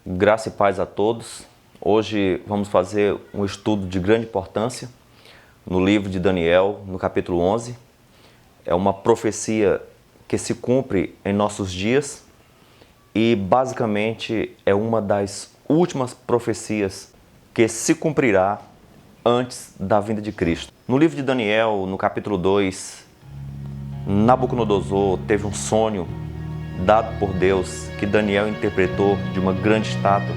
Graça e paz a todos. Hoje vamos fazer um estudo de grande importância no livro de Daniel, no capítulo 11. É uma profecia que se cumpre em nossos dias e basicamente é uma das últimas profecias que se cumprirá antes da vinda de Cristo. No livro de Daniel, no capítulo 2, Nabucodonosor teve um sonho dado por Deus que Daniel interpretou de uma grande estátua.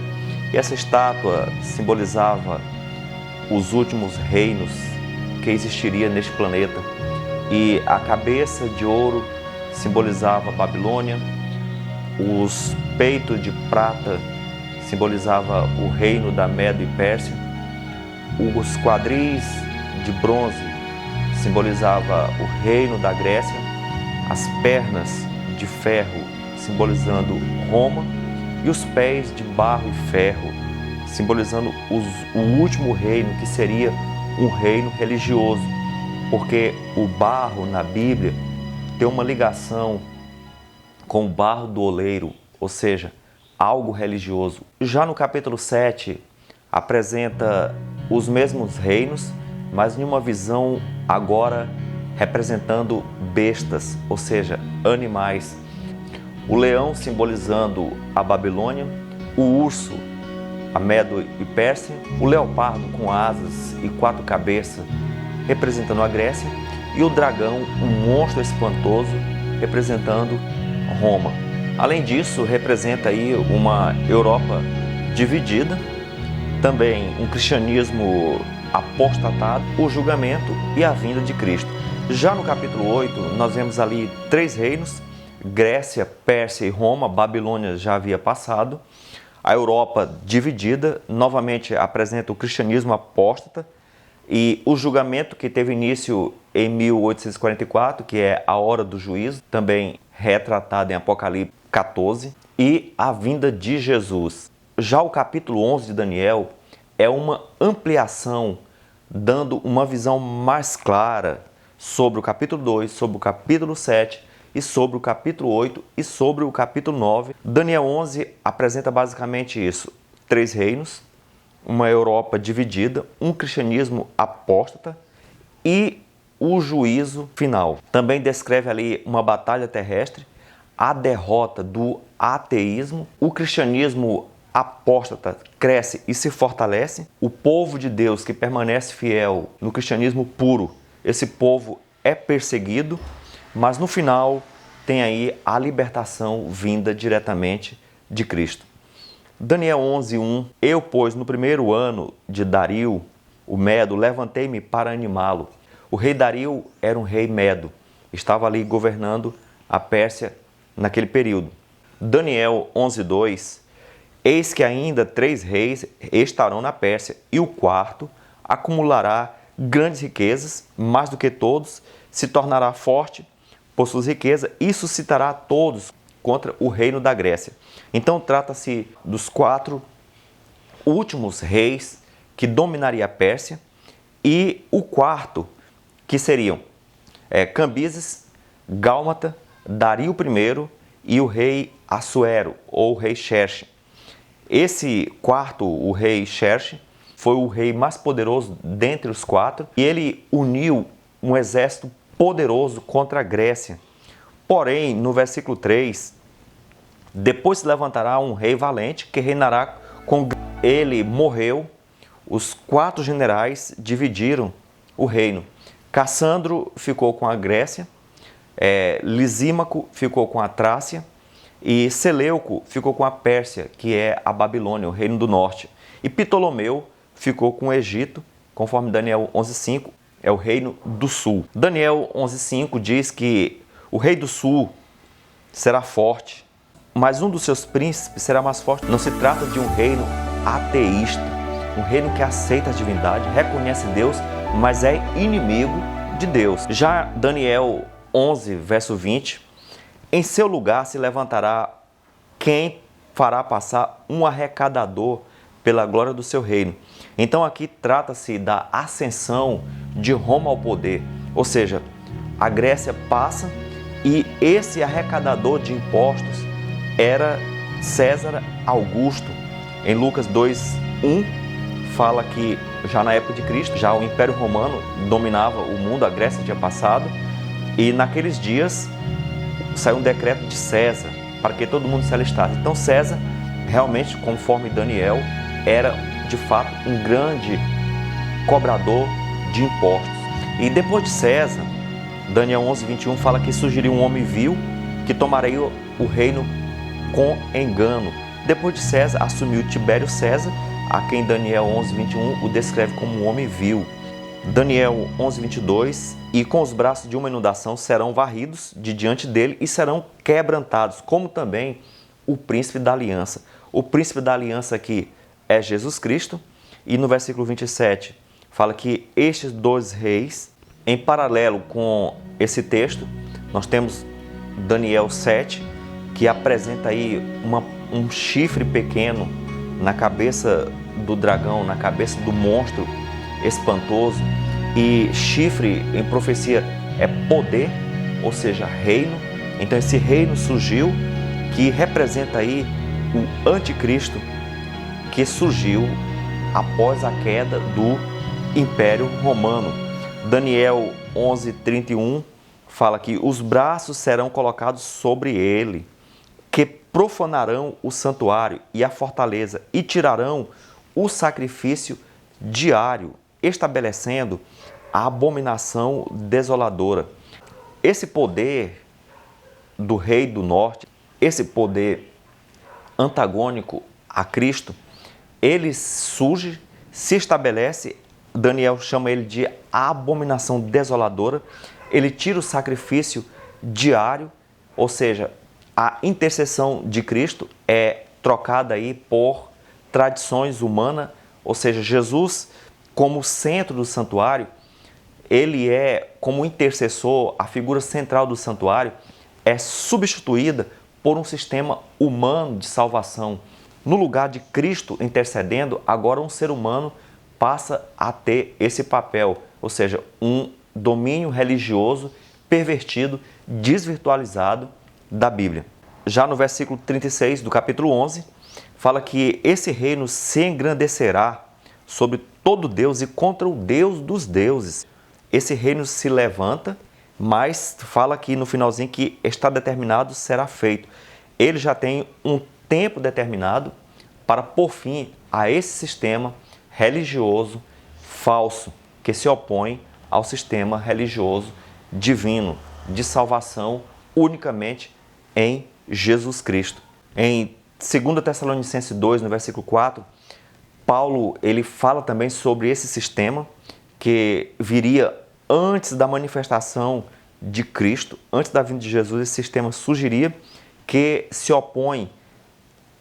E essa estátua simbolizava os últimos reinos que existiria neste planeta. E a cabeça de ouro simbolizava a Babilônia, os peitos de prata simbolizava o reino da Média e Pérsia, os quadris de bronze simbolizava o reino da Grécia, as pernas de ferro simbolizando Roma e os pés de barro e ferro simbolizando o último reino, que seria um reino religioso, porque o barro na Bíblia tem uma ligação com o barro do oleiro, ou seja, algo religioso. Já no capítulo 7 apresenta os mesmos reinos, mas em uma visão agora representando bestas, ou seja, animais. O leão simbolizando a Babilônia, o urso, a Média e Pérsia, o leopardo com asas e 4 cabeças, representando a Grécia, e o dragão, um monstro espantoso, representando Roma. Além disso, representa aí uma Europa dividida, também um cristianismo apostatado, o julgamento e a vinda de Cristo. Já no capítulo 8, nós vemos ali 3 reinos: Grécia, Pérsia e Roma. Babilônia já havia passado. A Europa dividida, novamente apresenta o cristianismo apóstata e o julgamento que teve início em 1844, que é a hora do juízo, também retratado em Apocalipse 14, e a vinda de Jesus. Já o capítulo 11 de Daniel é uma ampliação, dando uma visão mais clara sobre o capítulo 2, sobre o capítulo 7, e sobre o capítulo 8 e sobre o capítulo 9. Daniel 11 apresenta basicamente isso: 3 reinos, uma Europa dividida, um cristianismo apóstata e o juízo final. Também descreve ali uma batalha terrestre, a derrota do ateísmo, o cristianismo apóstata cresce e se fortalece, o povo de Deus que permanece fiel no cristianismo puro, esse povo é perseguido, mas no final tem aí a libertação vinda diretamente de Cristo. Daniel 11:1. Eu, pois, no primeiro ano de Dario, o Medo, levantei-me para animá-lo. O rei Dario era um rei medo, estava ali governando a Pérsia naquele período. Daniel 11:2. Eis que ainda 3 reis estarão na Pérsia, e o quarto acumulará grandes riquezas, mais do que todos, se tornará forte por suas riquezas e suscitará a todos contra o reino da Grécia. Então trata-se dos 4 últimos reis que dominaria a Pérsia, e o quarto, que seriam Cambises, Gálmata, Dario I e o rei Assuero, ou rei Xerxes. Esse quarto, o rei Xerxes, foi o rei mais poderoso dentre os 4, e ele uniu um exército poderoso contra a Grécia. Porém, no versículo 3, depois se levantará um rei valente que reinará com... Ele morreu, os 4 generais dividiram o reino. Cassandro ficou com a Grécia, Lisímaco ficou com a Trácia e Seleuco ficou com a Pérsia, que é a Babilônia, o reino do norte. E Ptolomeu ficou com o Egito, conforme Daniel 11:5, é o reino do sul. Daniel 11:5 diz que o rei do sul será forte, mas um dos seus príncipes será mais forte. Não se trata de um reino ateísta, um reino que aceita a divindade, reconhece Deus, mas é inimigo de Deus. Já Daniel 11, verso 20, em seu lugar se levantará quem fará passar um arrecadador pela glória do seu reino. Então aqui trata-se da ascensão de Roma ao poder, ou seja, a Grécia passa e esse arrecadador de impostos era César Augusto, Em Lucas 2:1 fala que já na época de Cristo, já o Império Romano dominava o mundo, a Grécia tinha passado, e naqueles dias saiu um decreto de César para que todo mundo se alistasse. Então César, realmente, conforme Daniel, era de fato um grande cobrador de impostos. E depois de César, Daniel 11:21 fala que surgiria um homem vil que tomaria o reino com engano. Depois de César, assumiu Tibério César, a quem Daniel 11:21 o descreve como um homem vil. Daniel 11:22, e com os braços de uma inundação serão varridos de diante dele e serão quebrantados, como também o príncipe da aliança. O príncipe da aliança aqui é Jesus Cristo, e no versículo 27 fala que estes dois reis, em paralelo com esse texto, nós temos Daniel 7, que apresenta aí um chifre pequeno na cabeça do dragão, na cabeça do monstro espantoso. E chifre em profecia é poder, ou seja, reino. Então esse reino surgiu, que representa aí o anticristo, que surgiu após a queda do Império Romano. Daniel 11:31 fala que os braços serão colocados sobre ele, que profanarão o santuário e a fortaleza e tirarão o sacrifício diário, estabelecendo a abominação desoladora. Esse poder do rei do norte, esse poder antagônico a Cristo, ele surge, se estabelece. Daniel chama ele de abominação desoladora. Ele tira o sacrifício diário, ou seja, a intercessão de Cristo é trocada aí por tradições humanas, ou seja, Jesus, como centro do santuário, ele é, como intercessor, a figura central do santuário, é substituída por um sistema humano de salvação. No lugar de Cristo intercedendo, agora um ser humano passa a ter esse papel, ou seja, um domínio religioso pervertido, desvirtualizado da Bíblia. Já no versículo 36 do capítulo 11, fala que esse reino se engrandecerá sobre todo Deus e contra o Deus dos deuses. Esse reino se levanta, mas fala que no finalzinho que está determinado será feito. Ele já tem um tempo determinado para pôr fim a esse sistema religioso falso que se opõe ao sistema religioso divino de salvação unicamente em Jesus Cristo. Em 2 Tessalonicenses 2, no versículo 4, Paulo ele fala também sobre esse sistema que viria antes da manifestação de Cristo, antes da vinda de Jesus. Esse sistema surgiria, que se opõe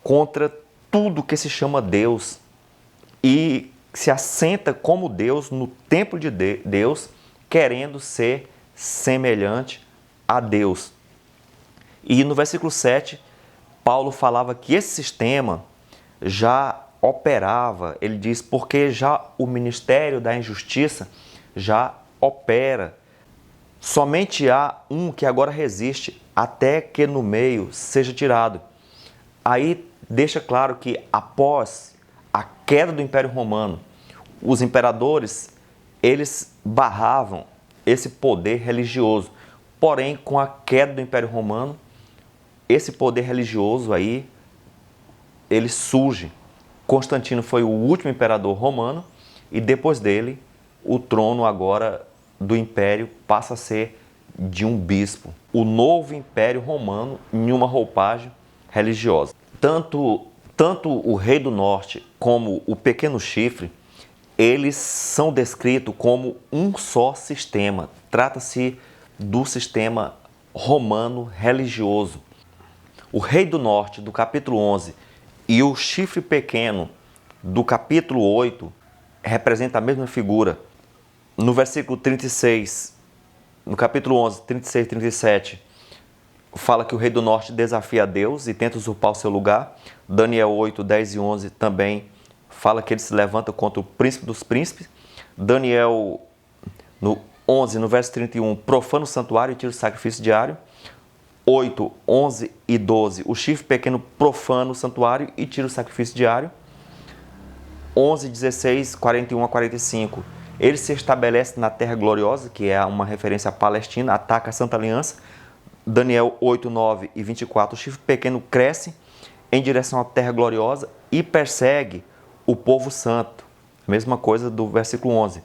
contra tudo que se chama Deus e se assenta como Deus no templo de Deus, querendo ser semelhante a Deus. E no versículo 7, Paulo falava que esse sistema já operava. Ele diz, porque já o ministério da injustiça já opera. Somente há um que agora resiste, até que no meio seja tirado. Aí deixa claro que após a queda do Império Romano, os imperadores, eles barravam esse poder religioso. Porém, com a queda do Império Romano, esse poder religioso aí, ele surge. Constantino foi o último imperador romano e depois dele, o trono agora do império passa a ser de um bispo. O novo Império Romano em uma roupagem religiosa. Tanto o rei do norte como o pequeno chifre, eles são descritos como um só sistema. Trata-se do sistema romano religioso. O rei do norte, do capítulo 11, e o chifre pequeno, do capítulo 8, representa a mesma figura. No versículo 36, no capítulo 11, 36 e 37, fala que o rei do norte desafia a Deus e tenta usurpar o seu lugar. Daniel 8, 10 e 11 também fala que ele se levanta contra o príncipe dos príncipes. Daniel, no 11, no verso 31, profana o santuário e tira o sacrifício diário. 8, 11 e 12, o chifre pequeno profana o santuário e tira o sacrifício diário. 11, 16, 41 a 45. Ele se estabelece na Terra Gloriosa, que é uma referência à Palestina, ataca a Santa Aliança. Daniel 8, 9 e 24. O chifre pequeno cresce em direção à Terra Gloriosa e persegue o povo santo. Mesma coisa do versículo 11.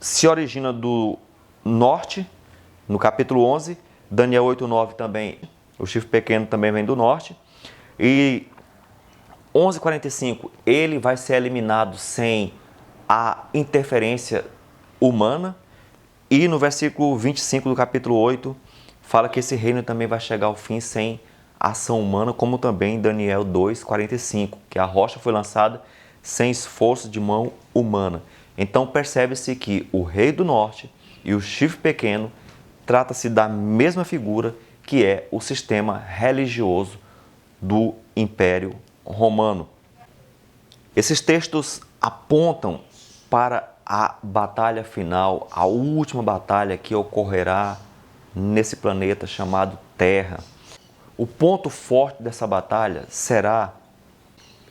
Se origina do norte, no capítulo 11. Daniel 8, 9 também. O chifre pequeno também vem do norte. E 11:45, ele vai ser eliminado sem a interferência humana. E no versículo 25 do capítulo 8, fala que esse reino também vai chegar ao fim sem ação humana, como também em Daniel 2:45, que a rocha foi lançada sem esforço de mão humana. Então percebe-se que o rei do norte e o chifre pequeno trata-se da mesma figura, que é o sistema religioso do Império Romano. Esses textos apontam para a batalha final, a última batalha que ocorrerá nesse planeta chamado Terra. O ponto forte dessa batalha será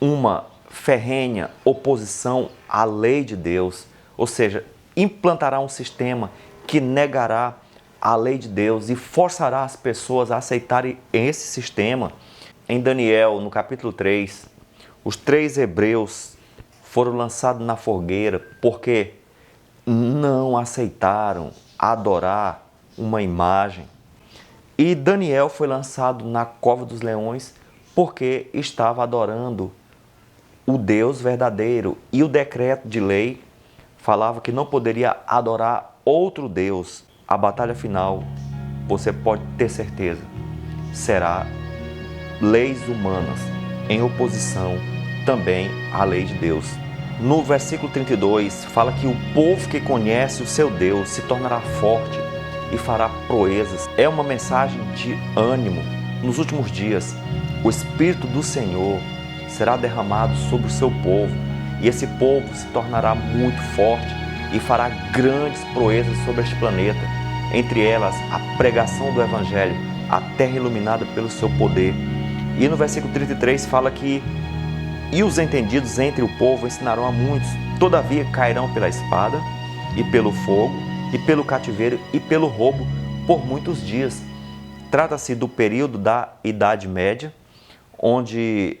uma ferrenha oposição à lei de Deus, ou seja, implantará um sistema que negará a lei de Deus e forçará as pessoas a aceitarem esse sistema. Em Daniel, no capítulo 3, os 3 hebreus foram lançados na fogueira porque não aceitaram adorar uma imagem. E Daniel foi lançado na cova dos leões porque estava adorando o Deus verdadeiro. E o decreto de lei falava que não poderia adorar outro Deus. A batalha final, você pode ter certeza, será leis humanas em oposição também à lei de Deus. No versículo 32, fala que o povo que conhece o seu Deus se tornará forte e fará proezas. É uma mensagem de ânimo. Nos últimos dias, o Espírito do Senhor será derramado sobre o seu povo, e esse povo se tornará muito forte e fará grandes proezas sobre este planeta, entre elas a pregação do Evangelho, a terra iluminada pelo seu poder. E no versículo 33 fala que e os entendidos entre o povo ensinarão a muitos, todavia cairão pela espada e pelo fogo e pelo cativeiro e pelo roubo por muitos dias. Trata-se do período da Idade Média, onde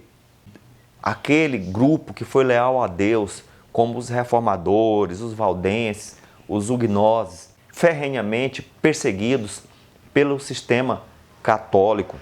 aquele grupo que foi leal a Deus, como os reformadores, os valdenses, os huguenotes, ferrenhamente perseguidos pelo sistema católico.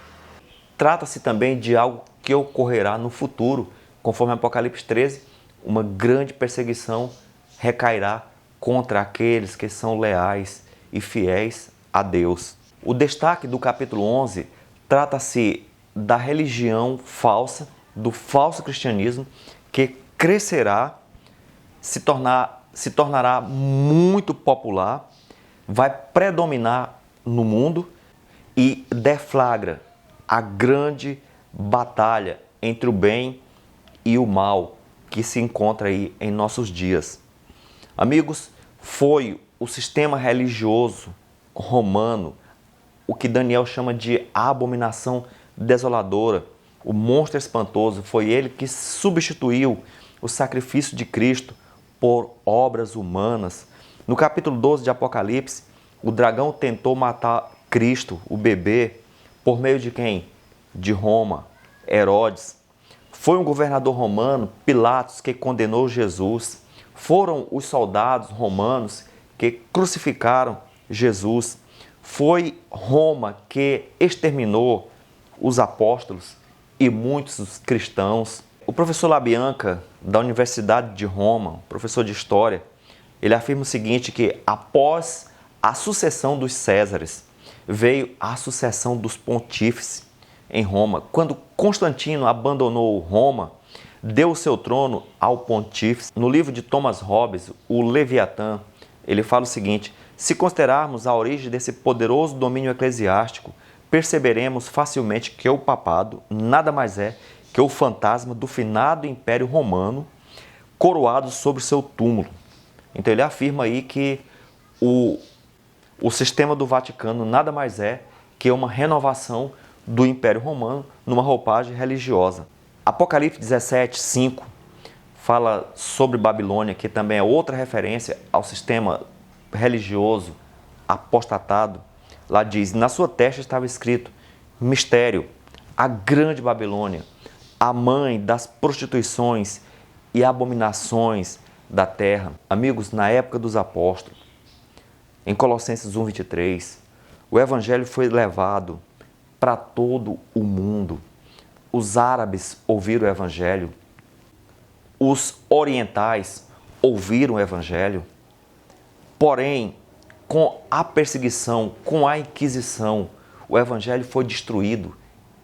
Trata-se também de algo que ocorrerá no futuro, conforme Apocalipse 13, uma grande perseguição recairá contra aqueles que são leais e fiéis a Deus. O destaque do capítulo 11 trata-se da religião falsa, do falso cristianismo, que crescerá, se tornará muito popular, vai predominar no mundo e deflagra a grande batalha entre o bem e o mal que se encontra aí em nossos dias. Amigos, foi o sistema religioso romano, o que Daniel chama de abominação desoladora, o monstro espantoso. Foi ele que substituiu o sacrifício de Cristo por obras humanas. No capítulo 12 de Apocalipse, o dragão tentou matar Cristo, o bebê, por meio de quem? De Roma, Herodes. Foi um governador romano, Pilatos, que condenou Jesus. Foram os soldados romanos que crucificaram Jesus. Foi Roma que exterminou os apóstolos e muitos cristãos. O professor Labianca, da Universidade de Roma, professor de História, ele afirma o seguinte, que após a sucessão dos Césares, veio a sucessão dos pontífices em Roma. Quando Constantino abandonou Roma, deu o seu trono ao pontífice. No livro de Thomas Hobbes, o Leviatã, ele fala o seguinte: se considerarmos a origem desse poderoso domínio eclesiástico, perceberemos facilmente que o papado nada mais é que o fantasma do finado Império Romano coroado sobre seu túmulo. Então ele afirma aí que o sistema do Vaticano nada mais é que uma renovação do Império Romano numa roupagem religiosa. Apocalipse 17, 5 fala sobre Babilônia, que também é outra referência ao sistema religioso apostatado. Lá diz: na sua testa estava escrito: mistério, a grande Babilônia, a mãe das prostituições e abominações da terra. Amigos, na época dos apóstolos, em Colossenses 1:23, o evangelho foi levado para todo o mundo. Os árabes ouviram o evangelho, os orientais ouviram o evangelho, porém, com a perseguição, com a Inquisição, o evangelho foi destruído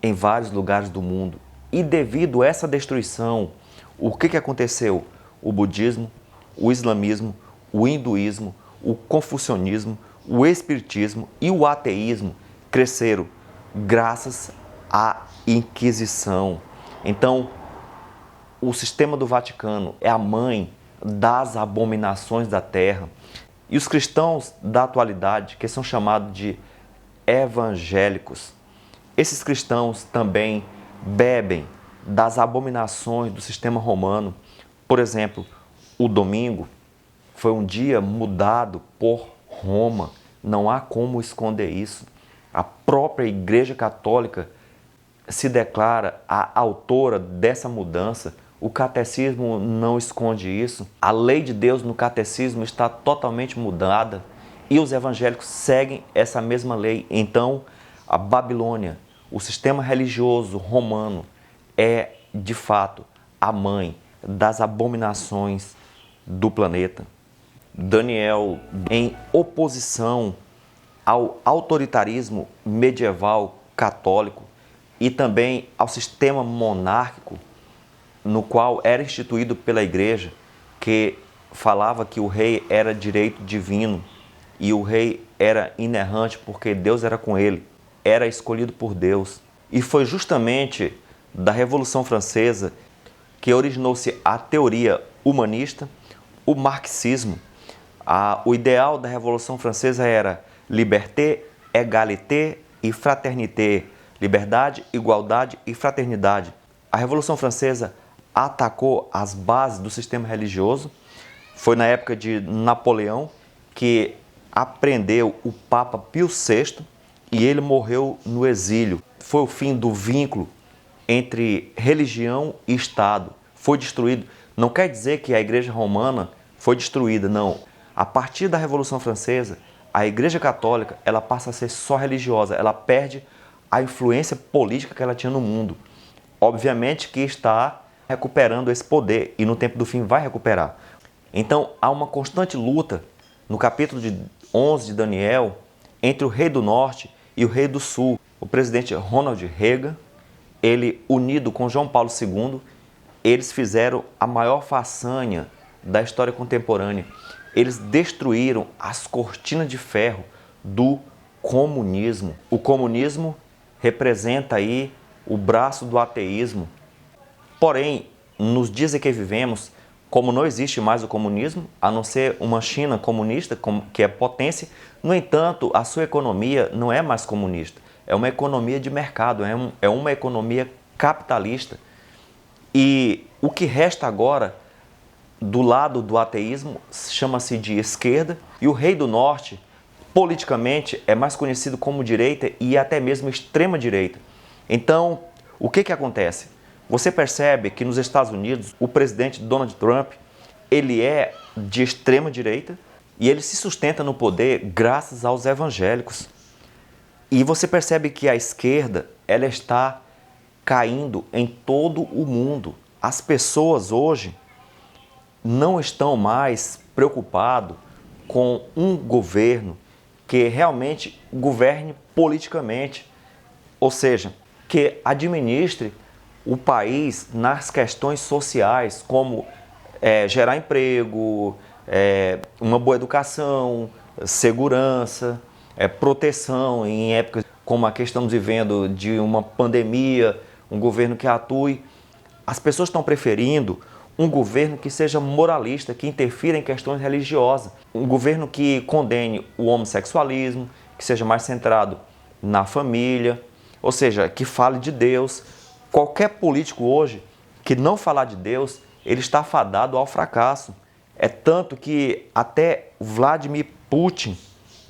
em vários lugares do mundo. E devido a essa destruição, o que aconteceu? O budismo, o islamismo, o hinduísmo, o confucionismo, o espiritismo e o ateísmo cresceram graças à Inquisição. Então, o sistema do Vaticano é a mãe das abominações da terra. E os cristãos da atualidade, que são chamados de evangélicos, esses cristãos também bebem das abominações do sistema romano. Por exemplo, o domingo foi um dia mudado por Roma. Não há como esconder isso. A própria Igreja Católica se declara a autora dessa mudança. O catecismo não esconde isso. A lei de Deus no catecismo está totalmente mudada e os evangélicos seguem essa mesma lei. Então, a Babilônia, o sistema religioso romano, é de fato a mãe das abominações do planeta. Daniel, em oposição ao autoritarismo medieval católico e também ao sistema monárquico, no qual era instituído pela igreja, que falava que o rei era direito divino e o rei era inerrante porque Deus era com ele, era escolhido por Deus. E foi justamente da Revolução Francesa que originou-se a teoria humanista, o marxismo. O ideal da Revolução Francesa era liberté, égalité e fraternité, liberdade, igualdade e fraternidade. A Revolução Francesa atacou as bases do sistema religioso. Foi na época de Napoleão que prendeu o Papa Pio VI e ele morreu no exílio. Foi o fim do vínculo entre religião e Estado. Foi destruído. Não quer dizer que a Igreja Romana foi destruída, não. A partir da Revolução Francesa, a Igreja Católica ela passa a ser só religiosa. Ela perde a influência política que ela tinha no mundo. Obviamente que está recuperando esse poder e no tempo do fim vai recuperar. Então há uma constante luta no capítulo 11 de Daniel entre o rei do norte e o rei do sul. O presidente Ronald Reagan, ele unido com João Paulo II, eles fizeram a maior façanha da história contemporânea. Eles destruíram as cortinas de ferro do comunismo. O comunismo representa aí o braço do ateísmo. Porém, nos dias em que vivemos, como não existe mais o comunismo, a não ser uma China comunista, que é potência, no entanto, a sua economia não é mais comunista. É uma economia de mercado, é uma economia capitalista. E o que resta agora do lado do ateísmo chama-se de esquerda, e o rei do norte, politicamente, é mais conhecido como direita e até mesmo extrema direita. Então, o que acontece? Você percebe que nos Estados Unidos, o presidente Donald Trump, ele é de extrema direita e ele se sustenta no poder graças aos evangélicos. E você percebe que a esquerda, ela está caindo em todo o mundo. As pessoas hoje não estão mais preocupadas com um governo que realmente governe politicamente, ou seja, que administre o país nas questões sociais, como gerar emprego, uma boa educação, segurança, proteção em épocas como a que estamos vivendo de uma pandemia, um governo que atue. As pessoas estão preferindo um governo que seja moralista, que interfira em questões religiosas, um governo que condene o homossexualismo, que seja mais centrado na família, ou seja, que fale de Deus. Qualquer político hoje que não falar de Deus, ele está fadado ao fracasso. É tanto que até Vladimir Putin,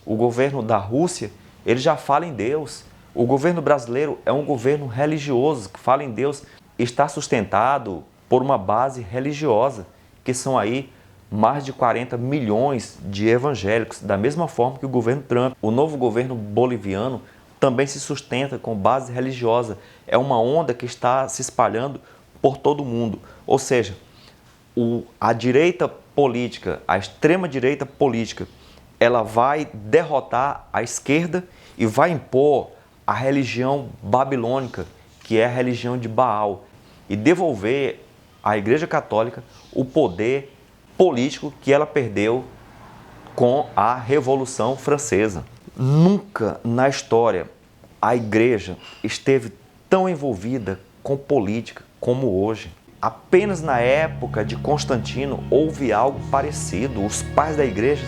o governo da Rússia, ele já fala em Deus. O governo brasileiro é um governo religioso, que fala em Deus, está sustentado por uma base religiosa, que são aí mais de 40 milhões de evangélicos, da mesma forma que o governo Trump. O novo governo boliviano também se sustenta com base religiosa. É uma onda que está se espalhando por todo o mundo. Ou seja, a direita política, a extrema-direita política, ela vai derrotar a esquerda e vai impor a religião babilônica, que é a religião de Baal, e devolver à Igreja Católica o poder político que ela perdeu com a Revolução Francesa. Nunca na história a Igreja esteve tão envolvida com política como hoje. Apenas na época de Constantino houve algo parecido. Os pais da Igreja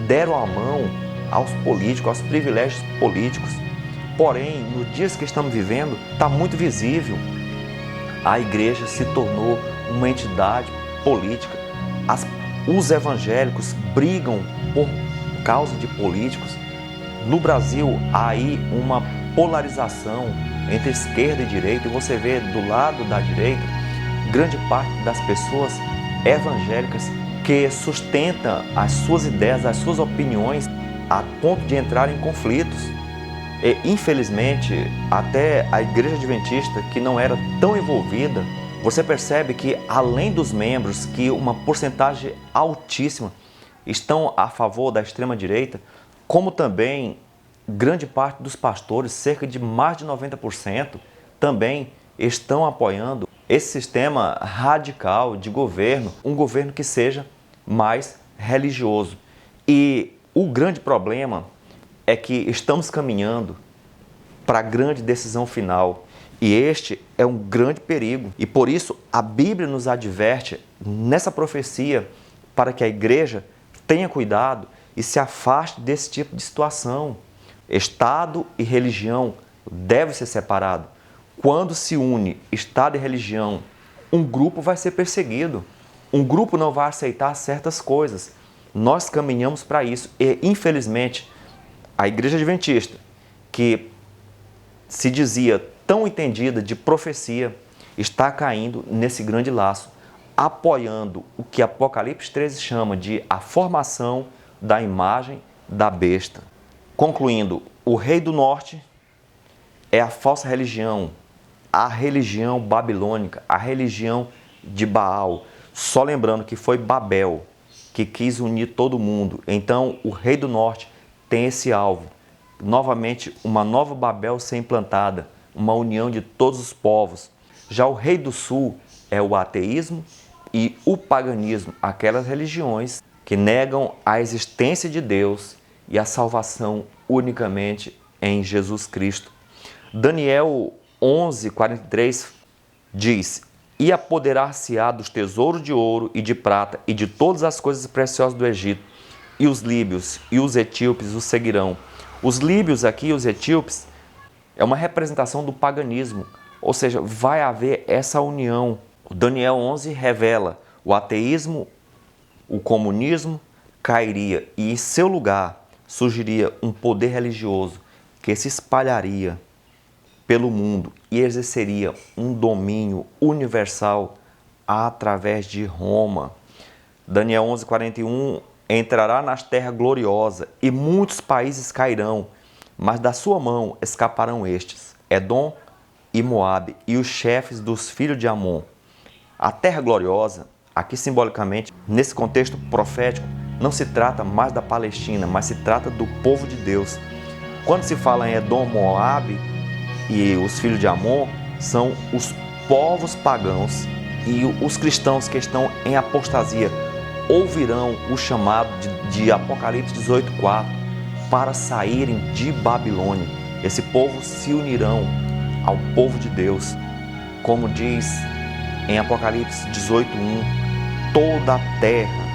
deram a mão aos políticos, aos privilégios políticos. Porém, nos dias que estamos vivendo, está muito visível. A Igreja se tornou uma entidade política. Os evangélicos brigam por causa de políticos. No Brasil, há aí uma polarização entre esquerda e direita, e você vê do lado da direita grande parte das pessoas evangélicas que sustentam as suas ideias, as suas opiniões, a ponto de entrar em conflitos. E, infelizmente, até a Igreja Adventista, que não era tão envolvida, você percebe que, além dos membros, que uma porcentagem altíssima estão a favor da extrema-direita, como também grande parte dos pastores, cerca de mais de 90%, também estão apoiando esse sistema radical de governo, um governo que seja mais religioso. E o grande problema é que estamos caminhando para a grande decisão final. E este é um grande perigo. E por isso a Bíblia nos adverte nessa profecia para que a igreja tenha cuidado e se afaste desse tipo de situação. Estado e religião devem ser separados. Quando se une Estado e religião, um grupo vai ser perseguido. Um grupo não vai aceitar certas coisas. Nós caminhamos para isso. E, infelizmente, a Igreja Adventista, que se dizia tão entendida de profecia, está caindo nesse grande laço, apoiando o que Apocalipse 13 chama de a formação da imagem da besta. Concluindo, o rei do norte é a falsa religião, a religião babilônica, a religião de Baal. Só lembrando que foi Babel que quis unir todo mundo. Então, o rei do norte tem esse alvo. Novamente, uma nova Babel ser implantada, uma união de todos os povos. Já o rei do sul é o ateísmo e o paganismo, aquelas religiões que negam a existência de Deus e a salvação unicamente em Jesus Cristo. Daniel 11:43 diz: e apoderar-se-á dos tesouros de ouro e de prata e de todas as coisas preciosas do Egito, e os líbios e os etíopes o seguirão. Os líbios aqui, os etíopes, é uma representação do paganismo, ou seja, vai haver essa união. O Daniel 11 revela o ateísmo, o comunismo cairia e em seu lugar surgiria um poder religioso que se espalharia pelo mundo e exerceria um domínio universal através de Roma. Daniel 11:41 entrará nas terras gloriosas e muitos países cairão, mas da sua mão escaparão estes, Edom e Moabe e os chefes dos filhos de Amon. A terra gloriosa, aqui simbolicamente, nesse contexto profético, não se trata mais da Palestina, mas se trata do povo de Deus. Quando se fala em Edom, Moabe e os filhos de Amon, são os povos pagãos e os cristãos que estão em apostasia ouvirão o chamado de Apocalipse 18:4 para saírem de Babilônia. Esse povo se unirão ao povo de Deus. Como diz em Apocalipse 18:1, toda a terra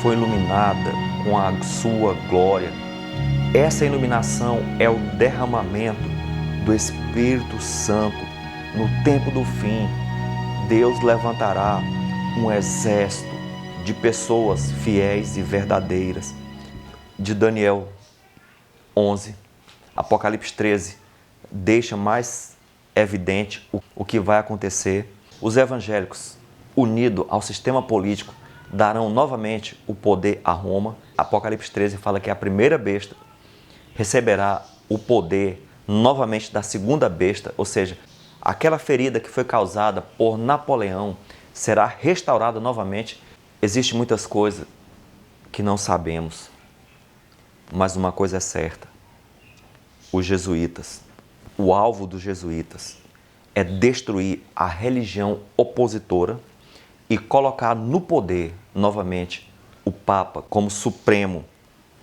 foi iluminada com a sua glória. Essa iluminação é o derramamento do Espírito Santo. No tempo do fim, Deus levantará um exército de pessoas fiéis e verdadeiras. De Daniel 11, Apocalipse 13, deixa mais evidente o que vai acontecer. Os evangélicos, unidos ao sistema político, darão novamente o poder a Roma. Apocalipse 13 fala que a primeira besta receberá o poder novamente da segunda besta, ou seja, aquela ferida que foi causada por Napoleão será restaurada novamente. Existem muitas coisas que não sabemos, mas uma coisa é certa: os jesuítas, o alvo dos jesuítas é destruir a religião opositora e colocar no poder novamente o Papa como supremo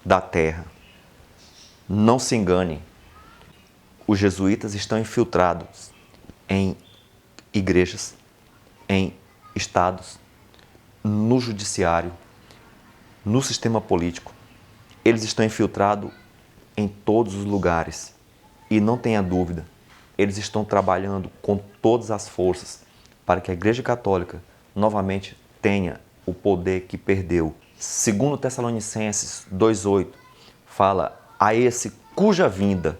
da terra. Não se engane, os jesuítas estão infiltrados em igrejas, em estados, no judiciário, no sistema político. Eles estão infiltrados em todos os lugares. E não tenha dúvida, eles estão trabalhando com todas as forças para que a Igreja Católica novamente tenha o poder que perdeu. Segundo Tessalonicenses 2,8, fala: a esse cuja vinda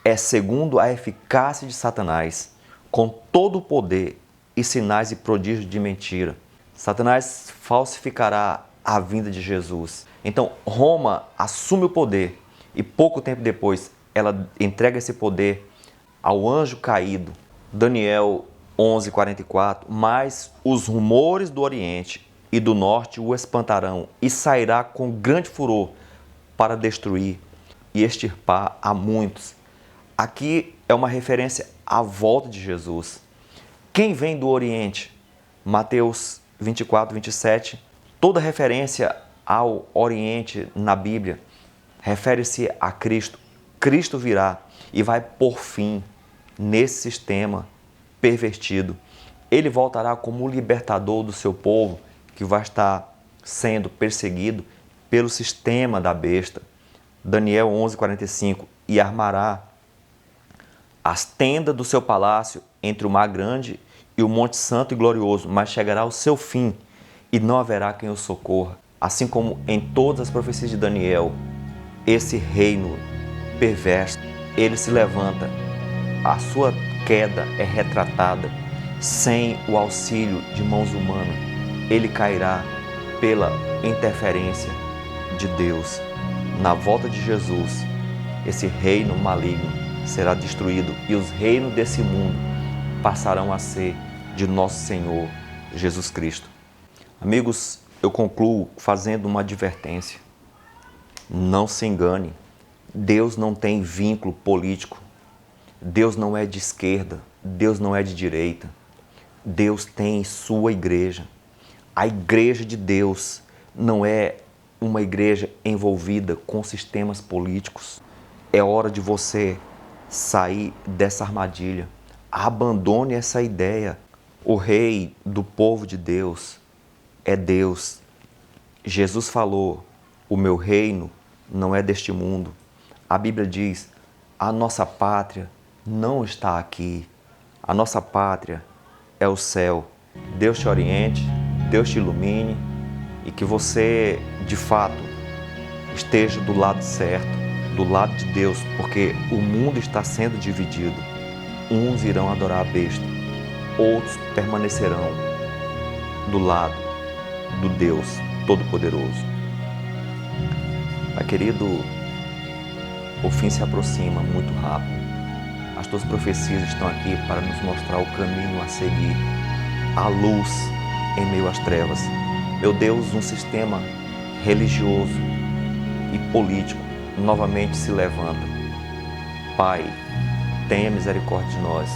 é segundo a eficácia de Satanás, com todo o poder e sinais e prodígios de mentira. Satanás falsificará a vinda de Jesus. Então, Roma assume o poder e pouco tempo depois ela entrega esse poder ao anjo caído. Daniel 11:44, mas os rumores do Oriente e do Norte o espantarão e sairá com grande furor para destruir e extirpar a muitos. Aqui é uma referência à volta de Jesus. Quem vem do Oriente? Mateus 24:27. Toda referência ao Oriente na Bíblia refere-se a Cristo. Cristo virá e vai pôr fim nesse sistema pervertido. Ele voltará como o libertador do seu povo, que vai estar sendo perseguido pelo sistema da besta. Daniel 11:45, e armará as tendas do seu palácio entre o mar grande e o monte santo e glorioso, mas chegará o seu fim e não haverá quem o socorra. Assim como em todas as profecias de Daniel, esse reino perverso, ele se levanta, a sua queda é retratada sem o auxílio de mãos humanas. Ele cairá pela interferência de Deus. Na volta de Jesus, esse reino maligno será destruído e os reinos desse mundo passarão a ser de nosso Senhor Jesus Cristo. Amigos, eu concluo fazendo uma advertência. Não se engane, Deus não tem vínculo político. Deus não é de esquerda, Deus não é de direita. Deus tem sua igreja. A igreja de Deus não é uma igreja envolvida com sistemas políticos. É hora de você sair dessa armadilha. Abandone essa ideia. O rei do povo de Deus é Deus. Jesus falou: o meu reino não é deste mundo. A Bíblia diz: a nossa pátria não está aqui. A nossa pátria é o céu. Deus te oriente, Deus te ilumine e que você, de fato, esteja do lado certo, do lado de Deus, porque o mundo está sendo dividido. Uns irão adorar a besta, outros permanecerão do lado do Deus Todo-Poderoso. Mas, querido, o fim se aproxima muito rápido. As tuas profecias estão aqui para nos mostrar o caminho a seguir, a luz em meio às trevas. Meu Deus, um sistema religioso e político novamente se levanta. Pai, tenha misericórdia de nós,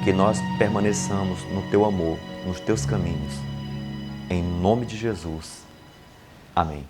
que nós permaneçamos no teu amor, nos teus caminhos. Em nome de Jesus. Amém.